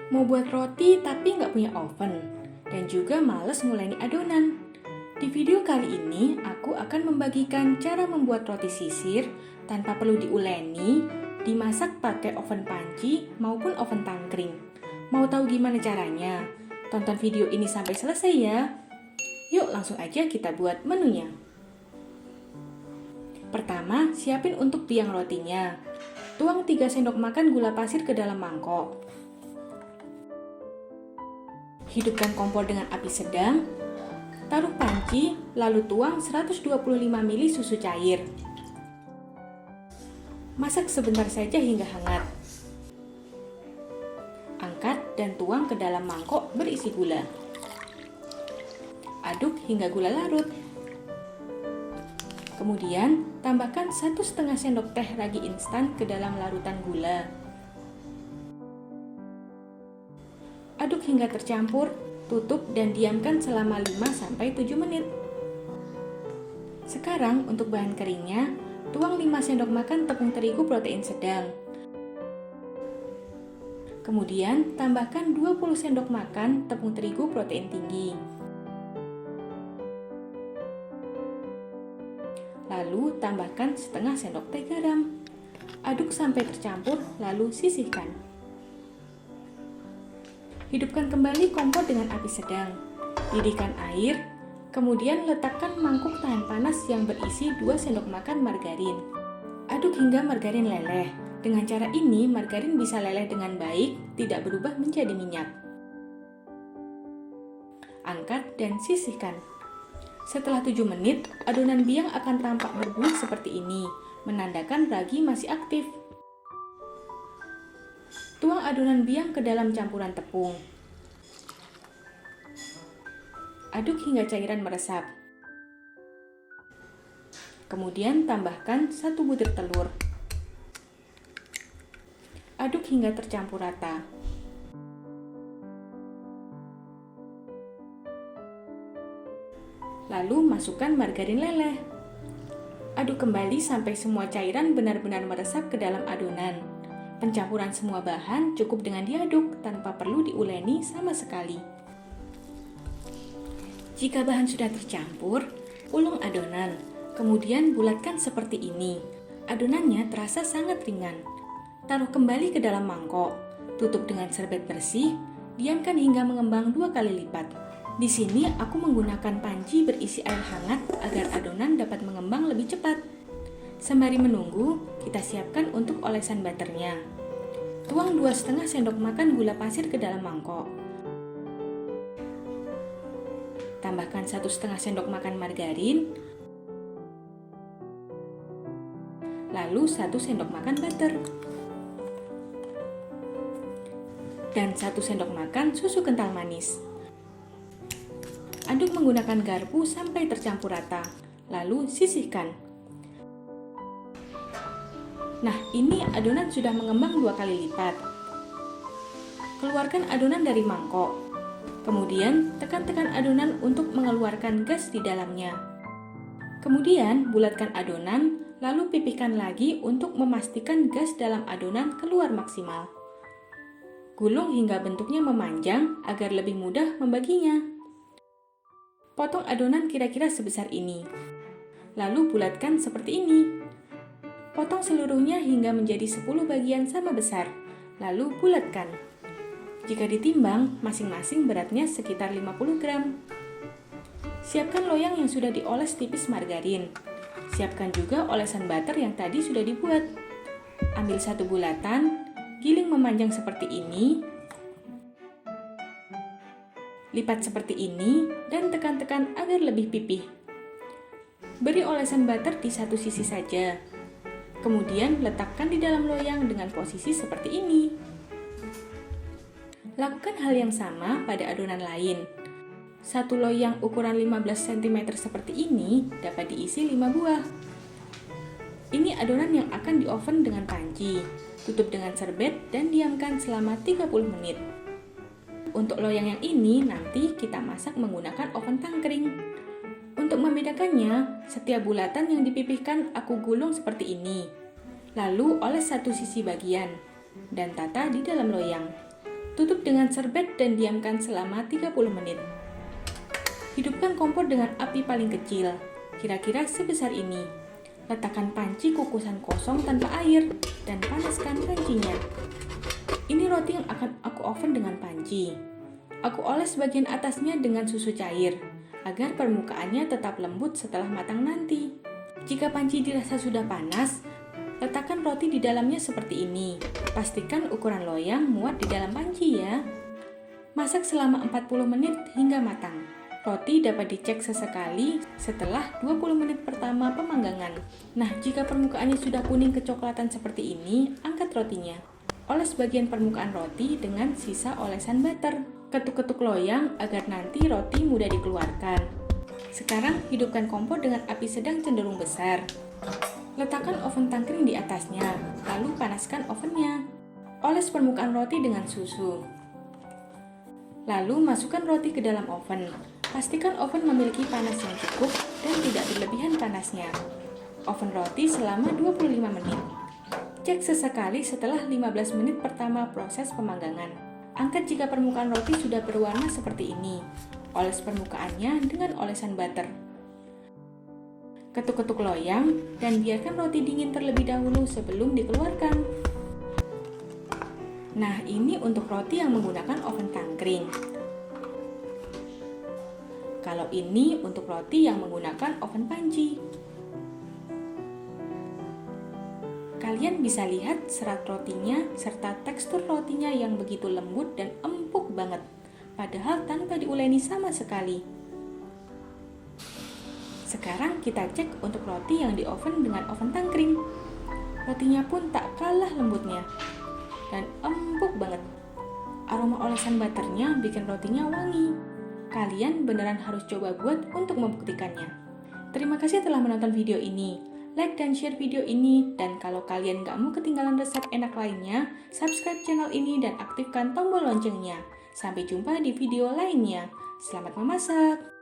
Mau buat roti tapi nggak punya oven, dan juga males nguleni adonan. Di video kali ini, aku akan membagikan cara membuat roti sisir tanpa perlu diuleni, dimasak pakai oven panci maupun oven tangkring. Mau tahu gimana caranya? Tonton video ini sampai selesai ya. Yuk langsung aja kita buat menunya. Pertama, siapin untuk tiang rotinya. Tuang 3 sendok makan gula pasir ke dalam mangkok. Hidupkan kompor dengan api sedang. Taruh panci, lalu tuang 125 ml susu cair. Masak sebentar saja hingga hangat. Angkat dan tuang ke dalam mangkok berisi gula. Aduk hingga gula larut. Kemudian, tambahkan 1,5 sendok teh ragi instan ke dalam larutan gula. Aduk hingga tercampur, tutup dan diamkan selama 5-7 menit. Sekarang untuk bahan keringnya, tuang 5 sendok makan tepung terigu protein sedang. Kemudian, tambahkan 20 sendok makan tepung terigu protein tinggi. Lalu, tambahkan setengah sendok teh garam. Aduk sampai tercampur, lalu sisihkan. Hidupkan kembali kompor dengan api sedang. Didihkan air, kemudian letakkan mangkuk tahan panas yang berisi 2 sendok makan margarin. Aduk hingga margarin leleh. Dengan cara ini, margarin bisa leleh dengan baik, tidak berubah menjadi minyak. Angkat dan sisihkan. Setelah 7 menit, adonan biang akan tampak berbuih seperti ini, menandakan ragi masih aktif. Tuang adonan biang ke dalam campuran tepung. Aduk hingga cairan meresap. Kemudian tambahkan 1 butir telur. Aduk hingga tercampur rata. Lalu masukkan margarin leleh. Aduk kembali sampai semua cairan benar-benar meresap ke dalam adonan. Pencampuran semua bahan cukup dengan diaduk tanpa perlu diuleni sama sekali. Jika bahan sudah tercampur, ulung adonan, kemudian bulatkan seperti ini. Adonannya terasa sangat ringan. Taruh kembali ke dalam mangkok, tutup dengan serbet bersih, diamkan hingga mengembang 2 kali lipat. Di sini aku menggunakan panci berisi air hangat agar adonan dapat mengembang lebih cepat. Sembari menunggu, kita siapkan untuk olesan butternya. Tuang 2,5 sendok makan gula pasir ke dalam mangkok. Tambahkan 1,5 sendok makan margarin, lalu 1 sendok makan butter, dan 1 sendok makan susu kental manis. Aduk menggunakan garpu sampai tercampur rata, lalu sisihkan. Nah, ini adonan sudah mengembang 2 kali lipat. Keluarkan adonan dari mangkok. Kemudian, tekan-tekan adonan untuk mengeluarkan gas di dalamnya. Kemudian, bulatkan adonan, lalu pipihkan lagi untuk memastikan gas dalam adonan keluar maksimal. Gulung hingga bentuknya memanjang agar lebih mudah membaginya. Potong adonan kira-kira sebesar ini. Lalu bulatkan seperti ini. Potong seluruhnya hingga menjadi 10 bagian sama besar, lalu bulatkan. Jika ditimbang, masing-masing beratnya sekitar 50 gram. Siapkan loyang yang sudah dioles tipis margarin. Siapkan juga olesan butter yang tadi sudah dibuat. Ambil 1 bulatan, giling memanjang seperti ini, lipat seperti ini, dan tekan-tekan agar lebih pipih. Beri olesan butter di satu sisi saja. Kemudian letakkan di dalam loyang dengan posisi seperti ini. Lakukan hal yang sama pada adonan lain. Satu loyang ukuran 15 cm seperti ini dapat diisi 5 buah. Ini adonan yang akan di oven dengan panci. Tutup dengan serbet dan diamkan selama 30 menit. Untuk loyang yang ini nanti kita masak menggunakan oven tangkring. Untuk membedakannya, setiap bulatan yang dipipihkan aku gulung seperti ini. Lalu oles satu sisi bagian dan tata di dalam loyang. Tutup dengan serbet dan diamkan selama 30 menit. Hidupkan kompor dengan api paling kecil, kira-kira sebesar ini. Letakkan panci kukusan kosong tanpa air dan panaskan pancinya. Ini roti yang akan aku oven dengan panci. Aku oles bagian atasnya dengan susu cair, agar permukaannya tetap lembut setelah matang nanti. Jika panci dirasa sudah panas, letakkan roti di dalamnya seperti ini. Pastikan ukuran loyang muat di dalam panci ya. Masak selama 40 menit hingga matang. Roti dapat dicek sesekali setelah 20 menit pertama pemanggangan. Nah, jika permukaannya sudah kuning kecoklatan seperti ini, angkat rotinya. Oles bagian permukaan roti dengan sisa olesan butter. Ketuk-ketuk loyang agar nanti roti mudah dikeluarkan. Sekarang hidupkan kompor dengan api sedang cenderung besar. Letakkan oven tangkring di atasnya, lalu panaskan ovennya. Oles permukaan roti dengan susu. Lalu masukkan roti ke dalam oven. Pastikan oven memiliki panas yang cukup dan tidak berlebihan panasnya. Oven roti selama 25 menit. Cek sesekali setelah 15 menit pertama proses pemanggangan. Angkat jika permukaan roti sudah berwarna seperti ini. Oles permukaannya dengan olesan butter. Ketuk-ketuk loyang dan biarkan roti dingin terlebih dahulu sebelum dikeluarkan. Nah, ini untuk roti yang menggunakan oven tangkring. Kalau ini untuk roti yang menggunakan oven panci. Kalian bisa lihat serat rotinya serta tekstur rotinya yang begitu lembut dan empuk banget, padahal tanpa diuleni sama sekali. Sekarang kita cek untuk roti yang di oven dengan oven tangkring. Rotinya pun tak kalah lembutnya dan empuk banget. Aroma olesan butternya bikin rotinya wangi. Kalian beneran harus coba buat untuk membuktikannya. Terima kasih telah menonton video ini. Like dan share video ini, dan kalau kalian gak mau ketinggalan resep enak lainnya, subscribe channel ini dan aktifkan tombol loncengnya. Sampai jumpa di video lainnya. Selamat memasak!